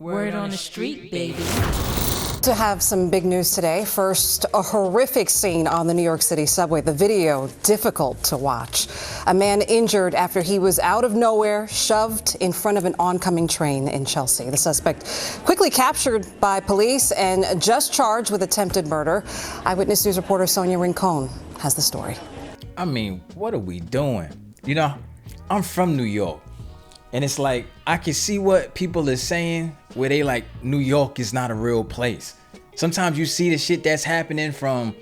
Word on the street, baby. To have some big news today. First, a horrific scene on the New York City subway. The video difficult to watch. A man injured after he was out of nowhere, shoved in front of an oncoming train in Chelsea. The suspect quickly captured by police and just charged with attempted murder. Eyewitness News reporter Sonia Rincon has the story. I mean, what are we doing? You know, I'm from New York. And it's like, I can see what people are saying where they like, New York is not a real place. Sometimes you see the shit that's happening, from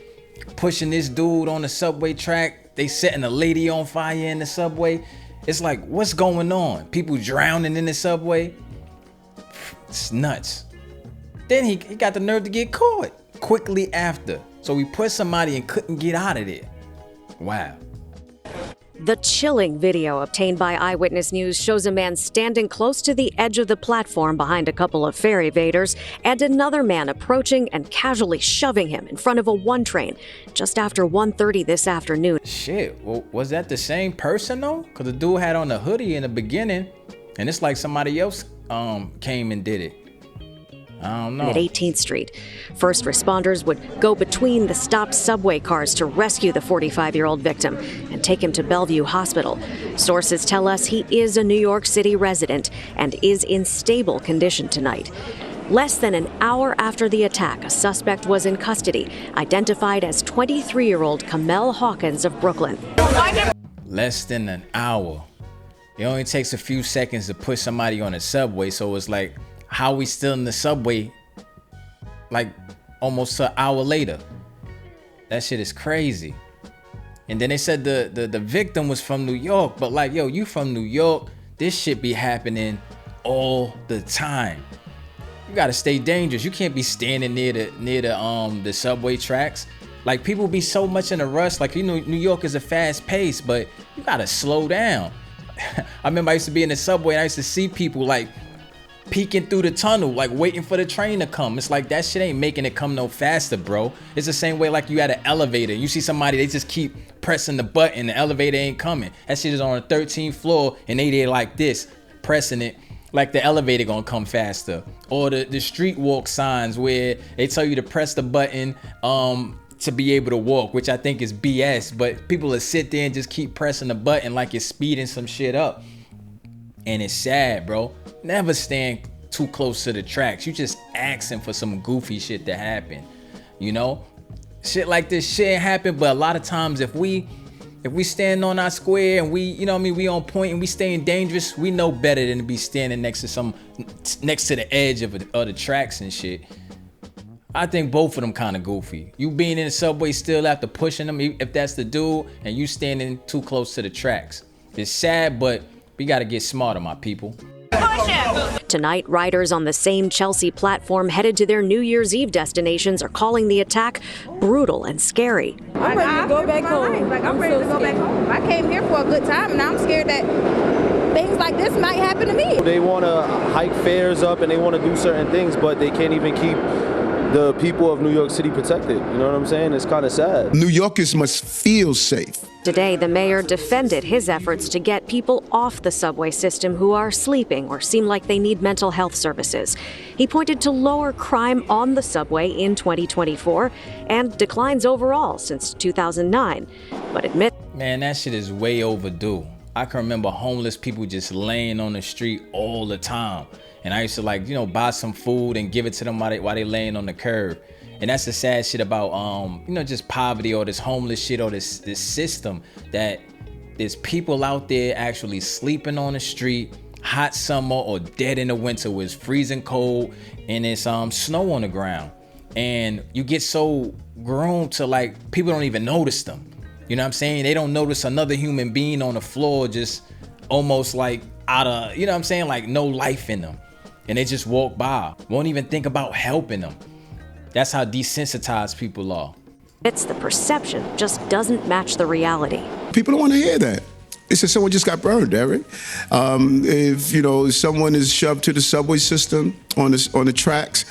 pushing this dude on the subway track, they setting a lady on fire in the subway. It's like, what's going on? People drowning in the subway. It's nuts. Then he got the nerve to get caught quickly after. So we put somebody and couldn't get out of there. Wow. The chilling video obtained by Eyewitness News shows a man standing close to the edge of the platform behind a couple of ferry evaders and another man approaching and casually shoving him in front of a one train just after 1:30 this afternoon. Shit, well, was that the same person though? Because the dude had on a hoodie in the beginning, and it's like somebody else came and did it. I don't know. At 18th Street, first responders would go between the stopped subway cars to rescue the 45-year-old victim and take him to Bellevue Hospital. Sources tell us he is a New York City resident and is in stable condition tonight. Less than an hour after the attack, a suspect was in custody, identified as 23-year-old Kamel Hawkins of Brooklyn. Less than an hour. It only takes a few seconds to push somebody on a subway, so it's like, how we still in the subway like almost an hour later? That shit is crazy. And then they said the victim was from New York, but like, yo, you from New York, this shit be happening all the time. You gotta stay dangerous. You can't be standing near the subway tracks. Like, people be so much in a rush. Like, you know, New York is a fast pace, but you gotta slow down. I remember I used to be in the subway and I used to see people like peeking through the tunnel, like waiting for the train to come. It's like, that shit ain't making it come no faster, bro. It's the same way like you at an elevator. You see somebody, they just keep pressing the button, the elevator ain't coming. That shit is on the 13th floor and they there like this, pressing it like the elevator gonna come faster. Or the street walk signs where they tell you to press the button to be able to walk, which I think is BS, but people will sit there and just keep pressing the button like you're speeding some shit up. And it's sad, bro. Never stand too close to the tracks. You just asking for some goofy shit to happen. You know? Shit like this shit happen, but a lot of times if we stand on our square and we, you know what I mean, we on point and we staying dangerous, we know better than to be standing next to the edge of the tracks and shit. I think both of them kind of goofy. You being in the subway still after pushing them, if that's the dude, and you standing too close to the tracks. It's sad, but we gotta get smarter, my people. Tonight, riders on the same Chelsea platform headed to their New Year's Eve destinations are calling the attack brutal and scary. I'm ready to go back home. I'm ready to go back home. I came here for a good time, and I'm scared that things like this might happen to me. They want to hike fares up and they want to do certain things, but they can't even keep the people of New York City protected. You know what I'm saying? It's kind of sad. New Yorkers must feel safe. Today, the mayor defended his efforts to get people off the subway system who are sleeping or seem like they need mental health services. He pointed to lower crime on the subway in 2024 and declines overall since 2009, but admit, man, that shit is way overdue. I can remember homeless people just laying on the street all the time. And I used to, like, you know, buy some food and give it to them while they laying on the curb. And that's the sad shit about, you know, just poverty or this homeless shit or this system, that there's people out there actually sleeping on the street, hot summer or dead in the winter where it's freezing cold and it's snow on the ground. And you get so groomed to, like, people don't even notice them. You know what I'm saying? They don't notice another human being on the floor just almost like out of, you know what I'm saying? Like no life in them. And they just walk by, won't even think about helping them. That's how desensitized people are. it's the perception just doesn't match the reality. People don't want to hear that. They said someone just got burned, Eric. If someone is shoved to the subway system on the tracks,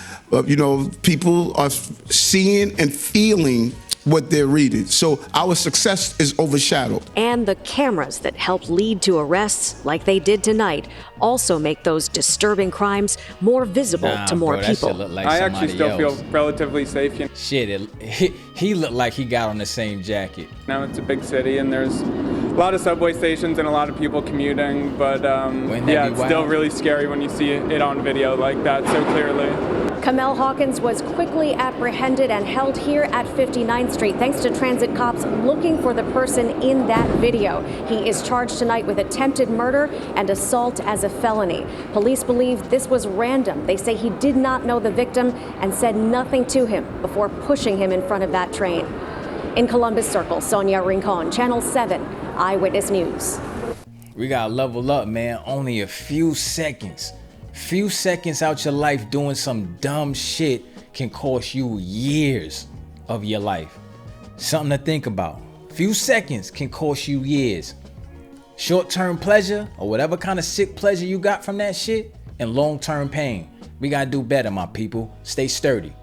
people are seeing and feeling what they're reading. So our success is overshadowed. And the cameras that help lead to arrests, like they did tonight, also make those disturbing crimes more visible to more bro, that people. shit look like I actually still somebody feel relatively safe. You Shit, he looked like he got on the same jacket. know, it's a big city and there's a lot of subway stations and a lot of people commuting, but yeah, it's still really scary when you see it on video like that so clearly. Kamel Hawkins was quickly apprehended and held here at 59th Street thanks to transit cops looking for the person in that video. He is charged tonight with attempted murder and assault as a felony. Police believe this was random. They say he did not know the victim and said nothing to him before pushing him in front of that train. In Columbus Circle, Sonia Rincon, Channel 7, Eyewitness News. We gotta level up, man. Only a few seconds. Few seconds out your life doing some dumb shit can cost you years of your life. Something to think about. Few seconds can cost you years. Short-term pleasure or whatever kind of sick pleasure you got from that shit and long-term pain. We gotta do better, my people. Stay sturdy.